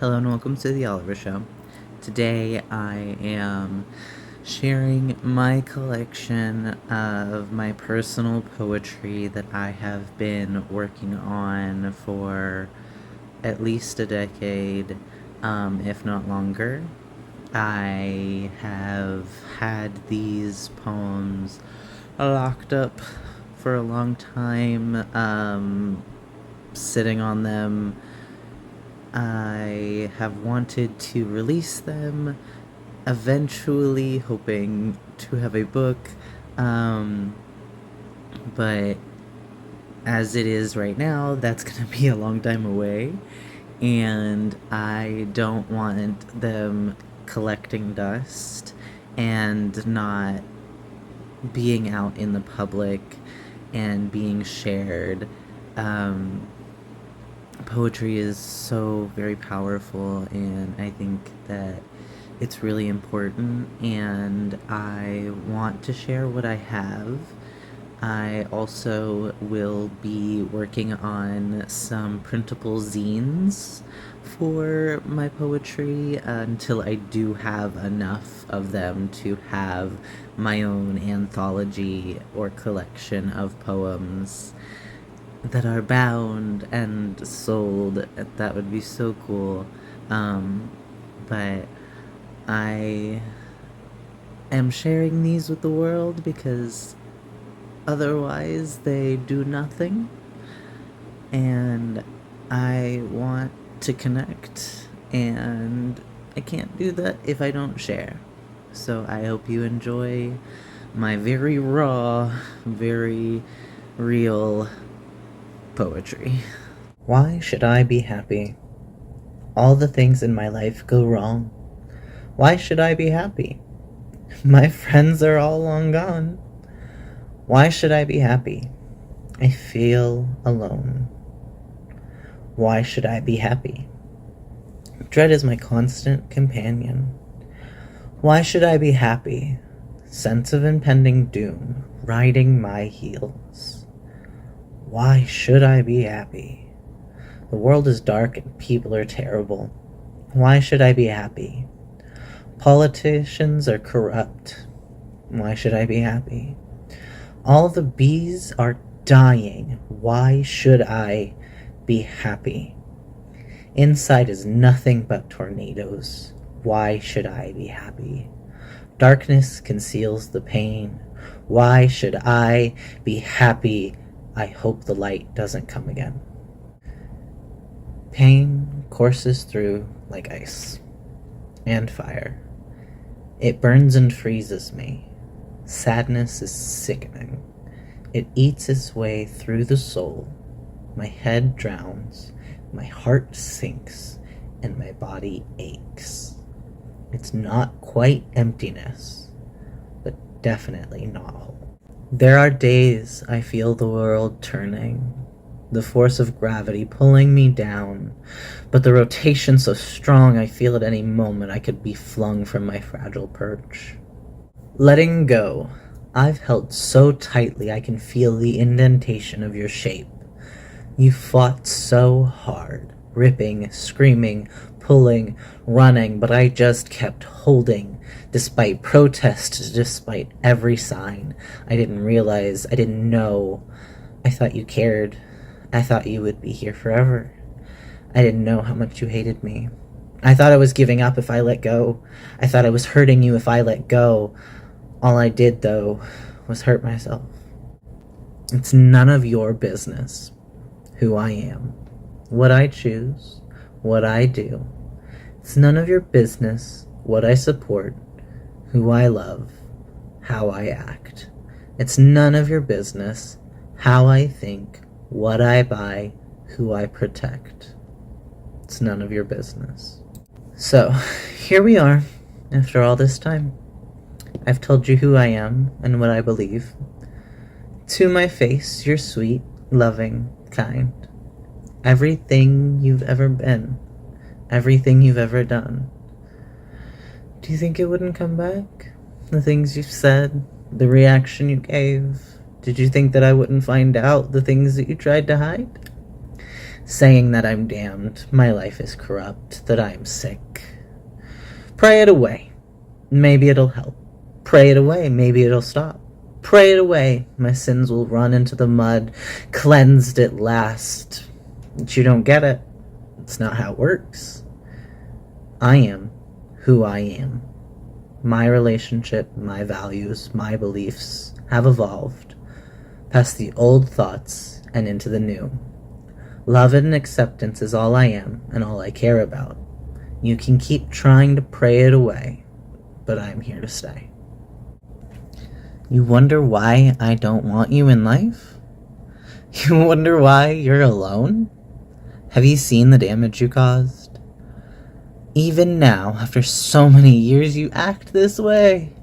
Hello and welcome to the Oliver Show. Today I am sharing my collection of my personal poetry that I have been working on for at least a decade, if not longer. I have had these poems locked up for a long time, sitting on them. I have wanted to release them, eventually hoping to have a book, um, but as it is right now, that's going to be a long time away, and I don't want them collecting dust and not being out in the public and being shared. Poetry is so very powerful, and I think that it's really important, and I want to share what I have. I also will be working on some printable zines for my poetry until I do have enough of them to have my own anthology or collection of poems that are bound and sold. That would be so cool. But I am sharing these with the world because otherwise they do nothing. And I want to connect, and I can't do that if I don't share. So I hope you enjoy my very raw, very real poetry. Why should I be happy? All the things in my life go wrong. Why should I be happy? My friends are all long gone. Why should I be happy? I feel alone. Why should I be happy? Dread is my constant companion. Why should I be happy? Sense of impending doom riding my heels. Why should I be happy? The world is dark and people are terrible. Why should I be happy? Politicians are corrupt. Why should I be happy? All the bees are dying. Why should I be happy? Inside is nothing but tornadoes. Why should I be happy? Darkness conceals the pain. Why should I be happy? I hope the light doesn't come again. Pain courses through like ice and fire. It burns and freezes me. Sadness is sickening. It eats its way through the soul. My head drowns, my heart sinks, and my body aches. It's not quite emptiness, but definitely not whole. There are days I feel the world turning, the force of gravity pulling me down, but the rotation so strong I feel at any moment I could be flung from my fragile perch. Letting go, I've held so tightly I can feel the indentation of your shape. You fought so hard, ripping, screaming, pulling, running, but I just kept holding, despite protest, despite every sign. I didn't realize, I didn't know. I thought you cared. I thought you would be here forever. I didn't know how much you hated me. I thought I was giving up if I let go. I thought I was hurting you if I let go. All I did, though, was hurt myself. It's none of your business who I am, what I choose, what I do. It's none of your business what I support, who I love, how I act. It's none of your business how I think, what I buy, who I protect. It's none of your business. So, here we are, after all this time. I've told you who I am and what I believe. To my face, you're sweet, loving, kind. Everything you've ever been. Everything you've ever done. Do you think it wouldn't come back? The things you've said, the reaction you gave. Did you think that I wouldn't find out the things that you tried to hide? saying that I'm damned, my life is corrupt, that I'm sick. Pray it away. Maybe it'll help. Pray it away. Maybe it'll stop. Pray it away. My sins will run into the mud, cleansed at last. But you don't get it. It's not how it works. I am who I am. My relationship, my values, my beliefs have evolved past the old thoughts and into the new. Love and acceptance is all I am and all I care about. You can keep trying to pray it away, but I'm here to stay. You wonder why I don't want you in life? You wonder why you're alone? Have you seen the damage you caused? Even now, after so many years, you act this way.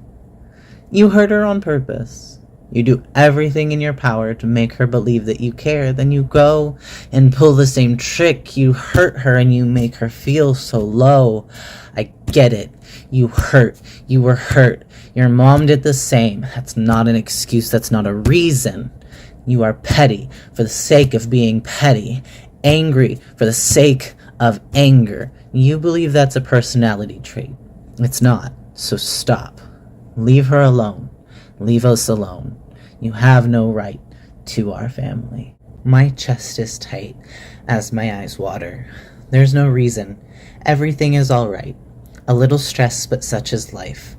You hurt her on purpose. You do everything in your power to make her believe that you care. Then you go and pull the same trick. You hurt her and you make her feel so low. I get it. You hurt. You were hurt. Your mom did the same. That's not an excuse. That's not a reason. You are petty for the sake of being petty. Angry for the sake of anger. You believe that's a personality trait. It's not. So stop. Leave her alone. Leave us alone. You have no right to our family. My chest is tight as my eyes water. There's no reason. Everything is all right. A little stress, but such is life.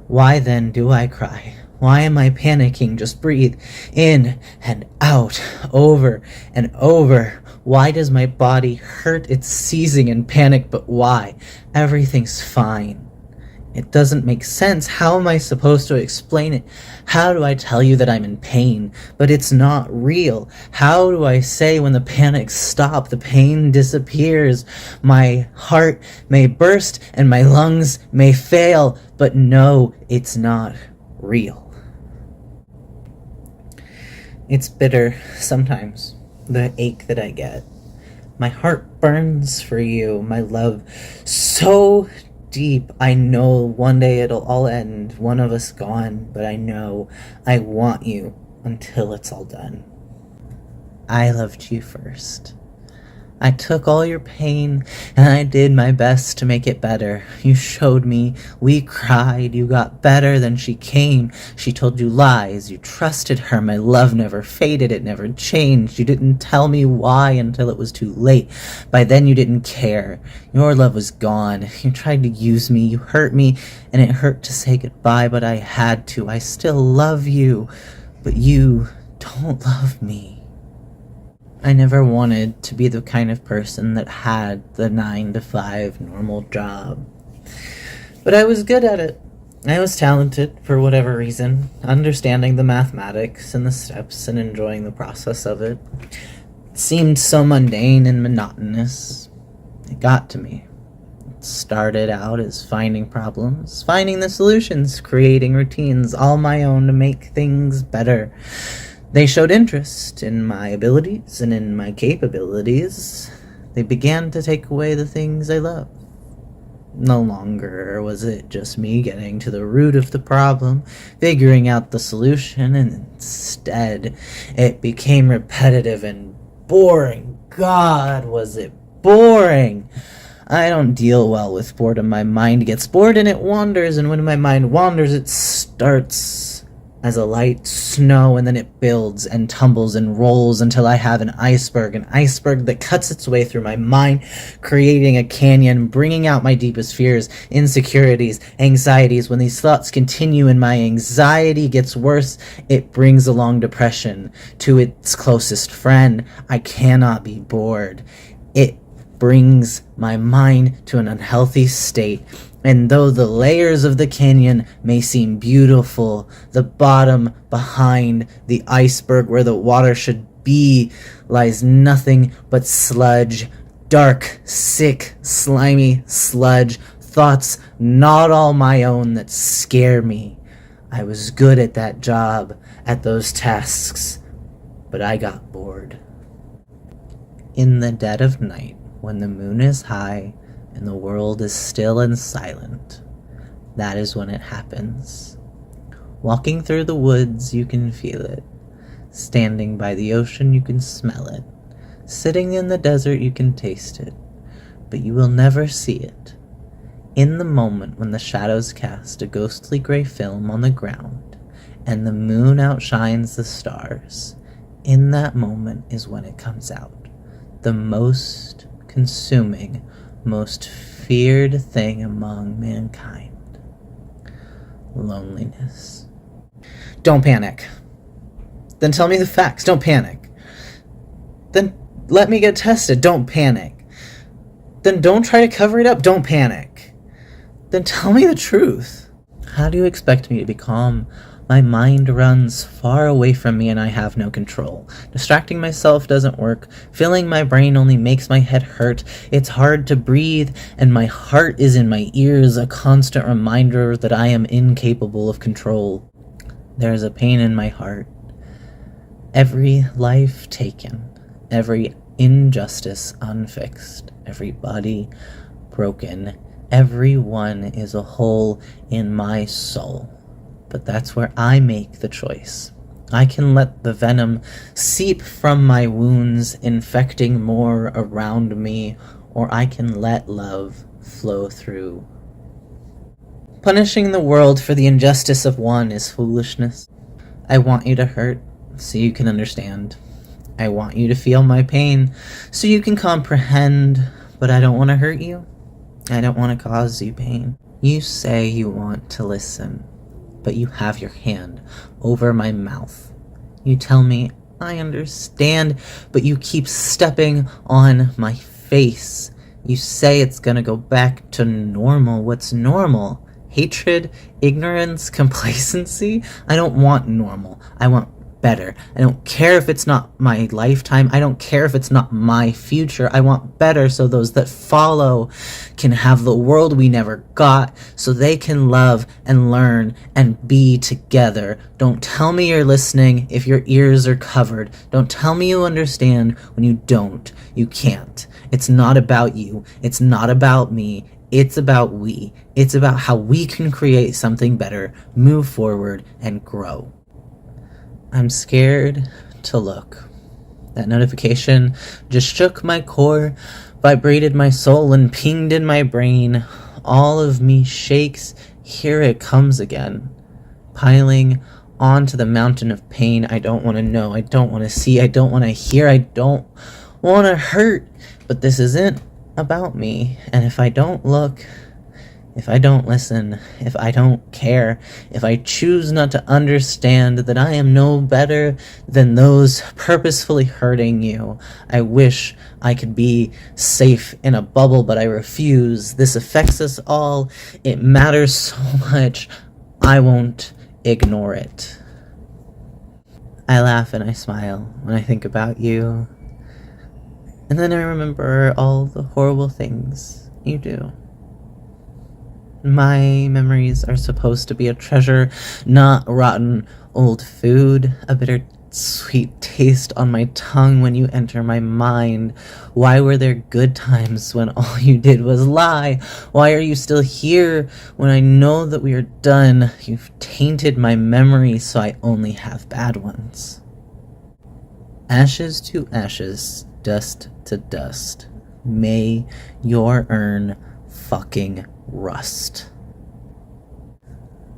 Why then do I cry? Why am I panicking? Just breathe in and out, over and over. Why does my body hurt? It's seizing in panic, but why? Everything's fine. It doesn't make sense. How am I supposed to explain it? How do I tell you that I'm in pain, but it's not real? How do I say when the panic stops, the pain disappears? My heart may burst and my lungs may fail, but no, it's not real. It's bitter sometimes, the ache that I get. My heart burns for you, my love, so deep. I know one day it'll all end, one of us gone, but I know I want you until it's all done. I loved you first. I took all your pain and I did my best to make it better. You showed me, we cried, you got better than she came. She told you lies, you trusted her, my love never faded, it never changed. You didn't tell me why until it was too late. By then you didn't care. Your love was gone. You tried to use me, you hurt me, and it hurt to say goodbye, but I had to. I still love you, but you don't love me. I never wanted to be the kind of person that had the 9-to-5 normal job. But I was good at it. I was talented for whatever reason, understanding the mathematics and the steps and enjoying the process of it. It seemed so mundane and monotonous. It got to me. It started out as finding problems, finding the solutions, creating routines all my own to make things better. They showed interest in my abilities and in my capabilities. They began to take away the things I love. No longer was it just me getting to the root of the problem, figuring out the solution, and instead it became repetitive and boring. God, was it boring! I don't deal well with boredom. My mind gets bored and it wanders, and when my mind wanders, it starts as a light snow, and then it builds and tumbles and rolls until I have an iceberg that cuts its way through my mind, creating a canyon, bringing out my deepest fears, insecurities, anxieties. When these thoughts continue and my anxiety gets worse, it brings along depression to its closest friend. I cannot be bored. It brings my mind to an unhealthy state. And though the layers of the canyon may seem beautiful, the bottom behind the iceberg where the water should be lies nothing but sludge. Dark, sick, slimy sludge. Thoughts not all my own that scare me. I was good at that job, at those tasks, but I got bored. In the dead of night, when the moon is high, and the world is still and silent, that is when it happens. Walking through the woods, you can feel it. Standing by the ocean, you can smell it. Sitting in the desert, you can taste it, but you will never see it. In the moment when the shadows cast a ghostly gray film on the ground, and the moon outshines the stars, in that moment is when it comes out. The most consuming, most feared thing among mankind. Loneliness. Don't panic. Then tell me the facts. Don't panic. Then let me get tested. Don't panic. Then don't try to cover it up. Don't panic. Then tell me the truth. How do you expect me to be calm? My mind runs far away from me and I have no control. Distracting myself doesn't work. Filling my brain only makes my head hurt. It's hard to breathe, and my heart is in my ears, a constant reminder that I am incapable of control. There is a pain in my heart. Every life taken, every injustice unfixed, every body broken, everyone is a hole in my soul. But that's where I make the choice. I can let the venom seep from my wounds, infecting more around me, or I can let love flow through. Punishing the world for the injustice of one is foolishness. I want you to hurt so you can understand. I want you to feel my pain so you can comprehend, but I don't want to hurt you. I don't want to cause you pain. You say you want to listen, but you have your hand over my mouth. You tell me, I understand, but you keep stepping on my face. You say it's gonna go back to normal. What's normal? Hatred, ignorance, complacency? I don't want normal. I want better. I don't care if it's not my lifetime. I don't care if it's not my future. I want better so those that follow can have the world we never got, so they can love and learn and be together. Don't tell me you're listening if your ears are covered. Don't tell me you understand when you don't. You can't. It's not about you. It's not about me. It's about we. It's about how we can create something better, move forward, and grow. I'm scared to look. That notification just shook my core, vibrated my soul, and pinged in my brain. All of me shakes. Here it comes again, piling onto the mountain of pain. I don't want to know. I don't want to see. I don't want to hear. I don't want to hurt. But this isn't about me. And if I don't look, if I don't listen, if I don't care, if I choose not to understand that I am no better than those purposefully hurting you, I wish I could be safe in a bubble, but I refuse. This affects us all. It matters so much. I won't ignore it. I laugh and I smile when I think about you. And then I remember all the horrible things you do. My memories are supposed to be a treasure, not rotten old food, a bitter sweet taste on my tongue when you enter my mind. Why were there good times when all you did was lie? Why are you still here when I know that we are done? You've tainted my memory, so I only have bad ones. Ashes to ashes, dust to dust. May your urn fucking rust.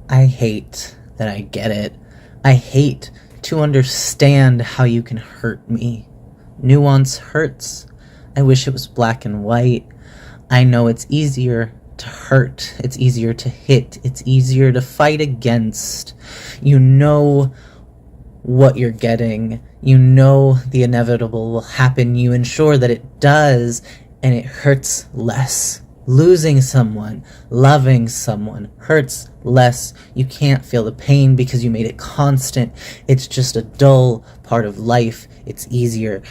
I hate that I get it. I hate to understand how you can hurt me. Nuance hurts. I wish it was black and white. I know it's easier to hurt. It's easier to hit. It's easier to fight against. You know what you're getting. You know the inevitable will happen. You ensure that it does, and it hurts less. Losing someone, loving someone, hurts less. You can't feel the pain because you made it constant. It's just a dull part of life. It's easier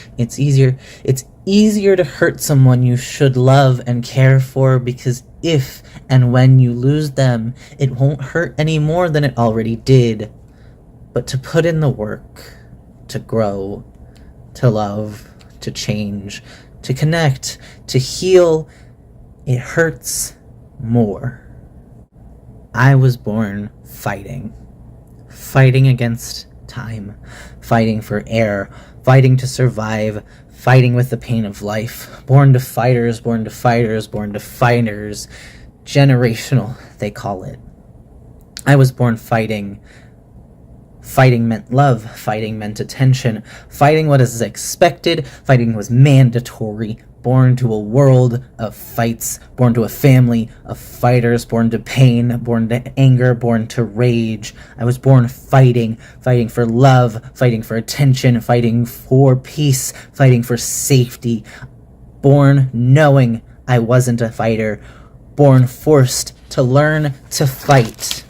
to hurt someone you should love and care for, because if and when you lose them, it won't hurt any more than it already did. But to put in the work, to grow, to love, to change, to connect, to heal, it hurts more. I was born fighting against time, fighting for air, fighting to survive, fighting with the pain of life. Born to fighters, born to fighters, born to fighters. Generational, they call it. I was born fighting. Fighting meant love, fighting meant attention, fighting what is expected, fighting was mandatory. Born to a world of fights, born to a family of fighters, born to pain, born to anger, born to rage. I was born fighting, fighting for love, fighting for attention, fighting for peace, fighting for safety. Born knowing I wasn't a fighter, born forced to learn to fight.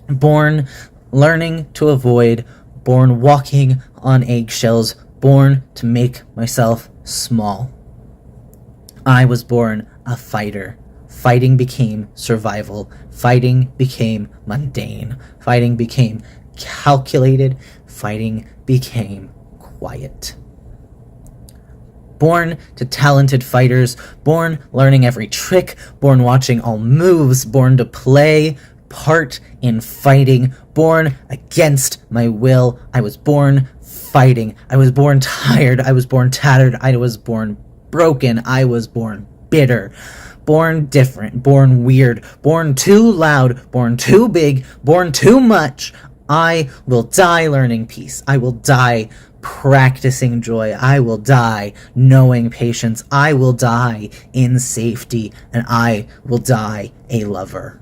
Born learning to avoid, born walking on eggshells, born to make myself small. I was born a fighter. Fighting became survival. Fighting became mundane. Fighting became calculated. Fighting became quiet. Born to talented fighters, born learning every trick, born watching all moves, born to play part in fighting, born against my will. I was born fighting. I was born tired. I was born tattered. I was born broken. I was born bitter. Born different. Born weird. Born too loud. Born too big. Born too much. I will die learning peace. I will die practicing joy. I will die knowing patience. I will die in safety. And I will die a lover.